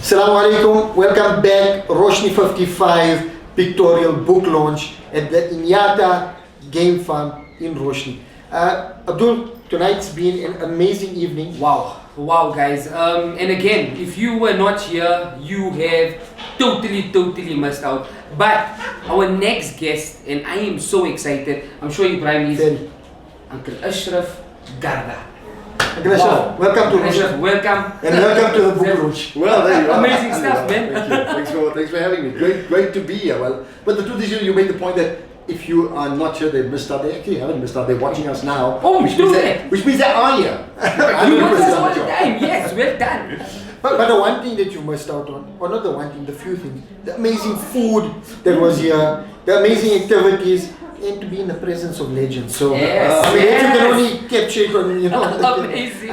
Assalamu alaikum, welcome back. Roshnee-55 Pictorial Book Launch at the Inyata Game Farm in Roshnee. Abdul, tonight's been an amazing evening. Wow guys, and again, if you were not here, you have totally missed out. But our next guest, and I am so excited, I'm sure Ibrahim is Uncle Ashraf Garda. Uncle Ashraf, welcome to Ashraf, welcome. And welcome to the book launch. Well, there you are. Amazing stuff, man. Thank you. Thanks for having me. Great to be here. Well, but the truth is, you made the point that if you are not here, they missed out. They actually haven't missed out. They're watching us now. Oh, which means they are here. You watch us all the time. Yes, well done. But the one thing that you missed out on, or not the one thing, the few things, the amazing food that was here, the amazing activities, and to be in the presence of legends. So, yes, I mean, you can only capture it on, Amazing.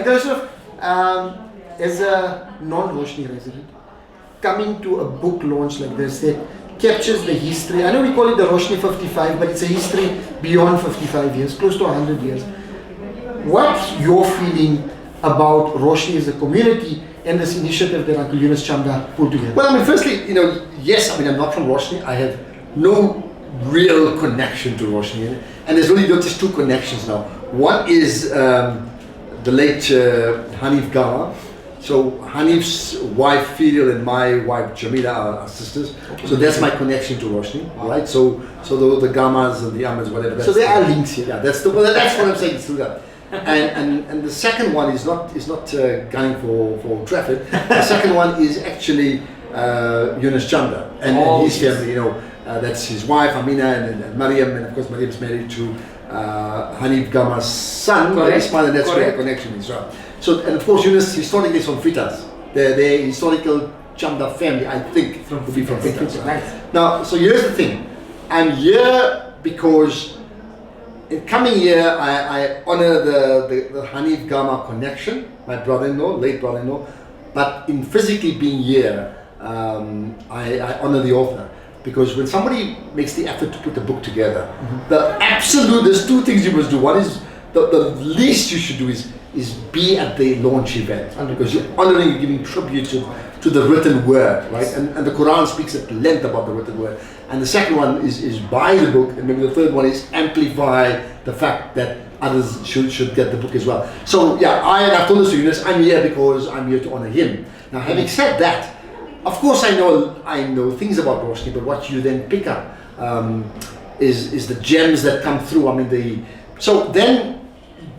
As a non-Roshnee resident, coming to a book launch like this that captures the history. I know we call it the Roshnee-55, but it's a history beyond 55 years, close to 100 years. What's your feeling about Roshnee as a community and this initiative that Uncle Yunus Chamda put together? Well, I mean, firstly, yes, I mean, I'm not from Roshnee. I have no real connection to Roshnee, and there's really just two connections now. One is the late Hanif Garda. So Hanif's wife Fidel and my wife Jamila are sisters. Okay. So that's my connection to Roshnee, right? So the Gamas and the Ahmeds, whatever. So there are links here. Yeah, that's what I'm saying. It's through that. And the second one is not gunning for traffic. The second one is actually Yunus Chamda and his family. That's his wife Amina and Mariam, and of course Mariam's married to Hanif Gama's son. That's where the connection is, right? So, and of course Yunus historically is from Fitas. The historical Chamda family, I think, would be from Fitas. Right? Nice. Now, so here's the thing. I'm here because in coming here, I honor the Hanif Gama connection, my brother-in-law, late brother-in-law, but in physically being here, I honor the author. Because when somebody makes the effort to put the book together, there's two things you must do. One is, the least you should do is be at the launch event, because you're honoring, you're giving tribute to the written word, right? And the Quran speaks at length about the written word. And the second one is buy the book, and maybe the third one is amplify the fact that others should get the book as well. So yeah, I've told this to Yunus, I'm here because I'm here to honor him. Now, having said that, of course I know things about Roshnee, but what you then pick up is the gems that come through. So then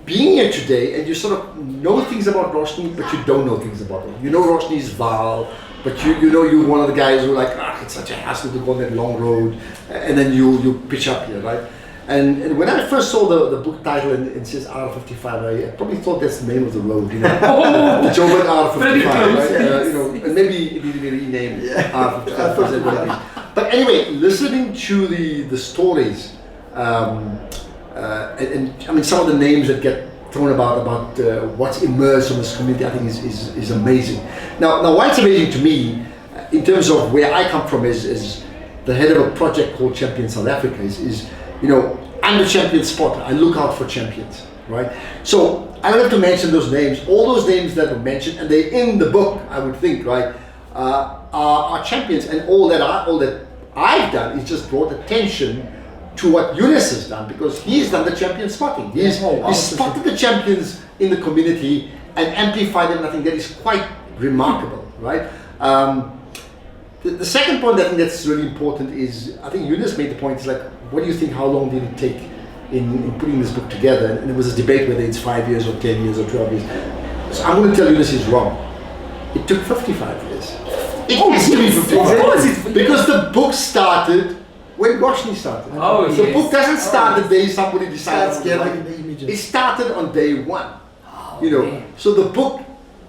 being here today, and you sort of know things about Roshnee, but you don't know things about it. You know Roshnee's Val, but you're one of the guys who are like, it's such a hassle to go on that long road, and then you pitch up here, right? And when I first saw the book title and it says R55, I probably thought that's the name of the road, the Joburg R55, right? And maybe it needed to be renamed R55. But anyway, listening to the stories, and I mean some of the names that get thrown about what's emerged from this community, I think is amazing. Now why it's amazing to me, in terms of where I come from, is the head of a project called Champion South Africa. I'm the champion spotter. I look out for champions, right? So I don't have to mention those names. All those names that were mentioned, and they're in the book, I would think, right, are champions. And all that I've done is just brought attention to what Yunus has done, because he's done the champion spotting. He's spotted the champions in the community and amplified them. I think that is quite remarkable, right? The second point I think that's really important is, I think Yunus made the point, is like, what do you think, how long did it take in putting this book together? And there was a debate whether it's 5 years or 10 years or 12 years. So I'm going to tell Yunus he's wrong. It took 55 years. It has to be 55 years. Because the book started when Roshnee started. The book doesn't start the day somebody decides gathering the images. It started on day one. So the book,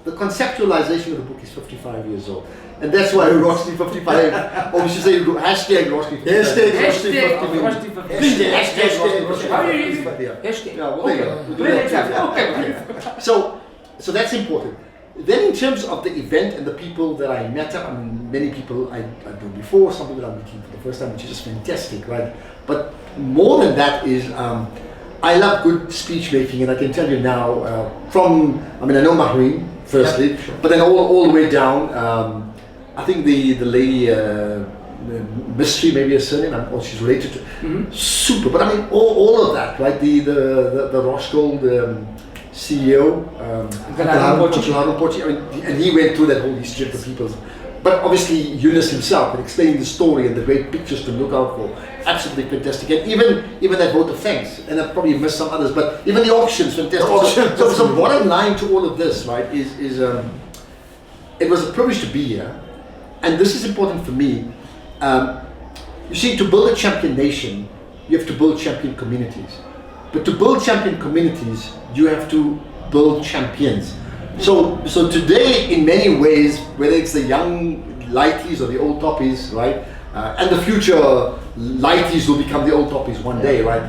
the conceptualization of the book is 55 years old. And that's why Roshnee-55, or we should say hashtag Roshnee-55. Hashtag Roshnee-55. So that's important. Then in terms of the event and the people that I met up, many people I've known before, some people I'm meeting for the first time, which is just fantastic, right? But more than that is, I love good speech making, and I can tell you now, I know Mahrim, firstly, but then all the way down, I think the lady Mystery, maybe a surname, or she's related to. Super, but I mean all of that, right? The Rothschild CEO, Pochi, I mean, and he went through that whole history of the peoples. But obviously Yunus himself and explaining the story and the great pictures to look out for, absolutely fantastic. And even that vote of thanks, and I've probably missed some others, but even the auctions, fantastic. So bottom line to all of this, right, is it was a privilege to be here, and this is important for me. You see, to build a champion nation, you have to build champion communities. But to build champion communities, you have to build champions. So today, in many ways, whether it's the young lighties or the old toppies, right, and the future lighties will become the old toppies one day, right?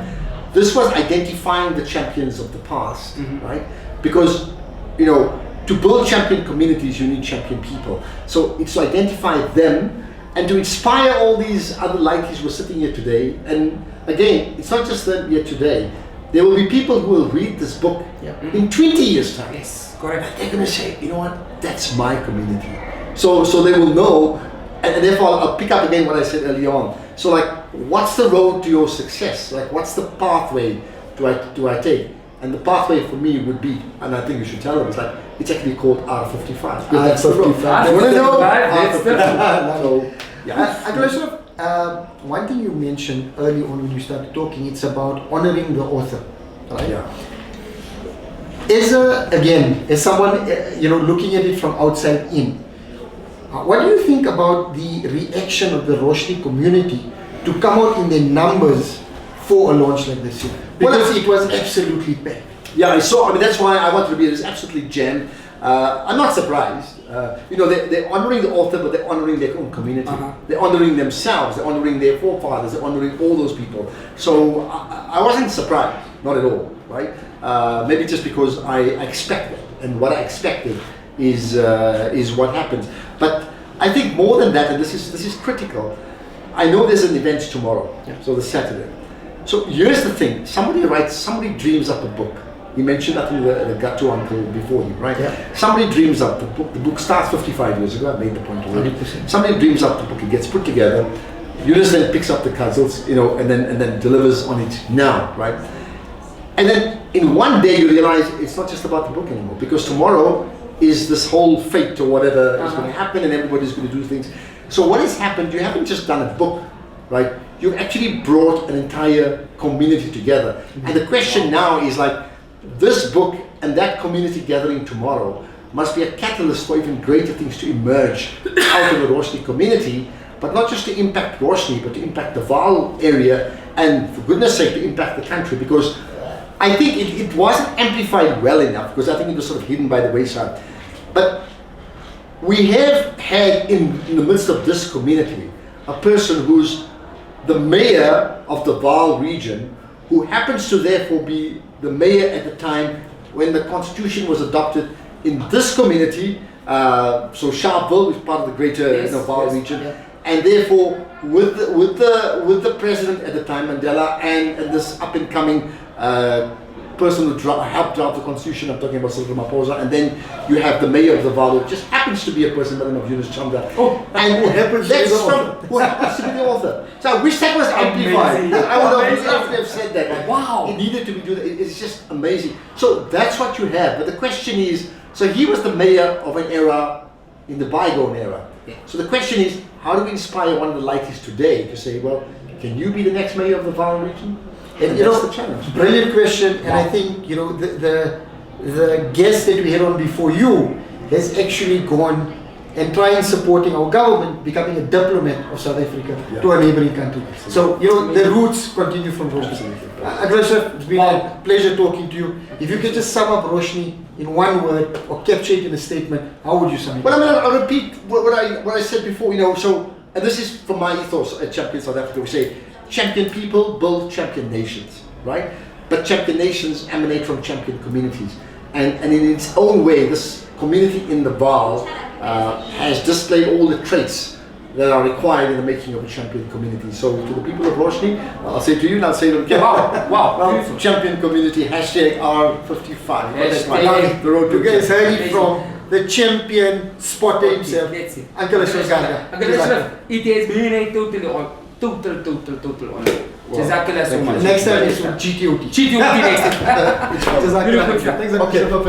This was identifying the champions of the past, right? Because, you know, to build champion communities, you need champion people. So it's to identify them and to inspire all these other lighties who are sitting here today. And again, it's not just them here today. There will be people who will read this book in 20 years' time. Yes, correct. And they're going to say, you know what, that's my community. So they will know, and therefore I'll pick up again what I said earlier on. So like, what's the road to your success? Like, what's the pathway do I take? And the pathway for me would be, and I think you should tell them, it's actually called R55. That's the road. R55, You want to know? that's the So, yeah. One thing you mentioned early on when you started talking, it's about honoring the author, right? Yeah. As someone looking at it from outside in, what do you think about the reaction of the Roshnee community to come out in their numbers for a launch like this year? Because it was absolutely packed. Yeah, I mean, that's why I wanted to be. It's absolutely jammed. I'm not surprised. They're honoring the author, but they're honoring their own community. They're honoring themselves. They're honoring their forefathers. They're honoring all those people. So I wasn't surprised, not at all, right? Maybe just because I expected, and what I expected is what happens. But I think more than that, and this is critical. I know there's an event tomorrow, so the Saturday. So here's the thing: somebody dreams up a book. You mentioned that in the Gattu uncle before you, right? Yeah. Somebody dreams up the book. The book starts 55 years ago. I made the point already. 100%. Somebody dreams up the book. It gets put together. Yunus then picks up the cudgels, and then delivers on it now, right? And then in one day you realize it's not just about the book anymore, because tomorrow is this whole fate or whatever is going to happen, and everybody's going to do things. So what has happened? You haven't just done a book, right? You've actually brought an entire community together. And the question now is like, this book and that community gathering tomorrow must be a catalyst for even greater things to emerge out of the Roshnee community, but not just to impact Roshnee, but to impact the Vaal area, and for goodness sake, to impact the country, because I think it wasn't amplified well enough, because I think it was sort of hidden by the wayside. But we have had in the midst of this community a person who's the mayor of the Vaal region, who happens to therefore be the mayor at the time when the constitution was adopted in this community. So Sharpeville is part of the greater Vaal region, and therefore with the president at the time, Mandela, and this up and coming person who helped draft the constitution. I'm talking about Cyril Ramaphosa, and then you have the mayor of the Vaal, who just happens to be a person by the name of Yunus Chandra. And who happens to be the author. So I wish that was amplified. I would have said that. Like, wow, it needed to be do that. It's just amazing. So that's what you have. But the question is, so he was the mayor of an era in the bygone era. So the question is, how do we inspire one of the lighties today to say, well, can you be the next mayor of the Vaal region? And that's the challenge. Brilliant question, and I think the guest that we had on before you has actually gone and trying supporting our government, becoming a diplomat of South Africa to a neighboring country. So the roots continue from Roshnee. Ashraf, it's been a pleasure talking to you. If you could just sum up Roshnee in one word or capture it in a statement, how would you sum it? Well, I mean, I'll repeat what I said before. So, and this is from my ethos at Champion South Africa. We say, champion people build champion nations, right? But champion nations emanate from champion communities. And in its own way, this community in the Vaal has displayed all the traits that are required in the making of a champion community. So to the people of Roshnee, I'll say to you and I'll say to them, champion community, #R55. Hashtag the road to you guys heard it from the champion spotter himself, That's it. Uncle Ashraf Garda. Uncle Ashraf, it has been a total honor. Jazakallah so much. Next time is GTOT. GTOT next time. Jazakallah. Beautiful. Thanks a lot. Okay.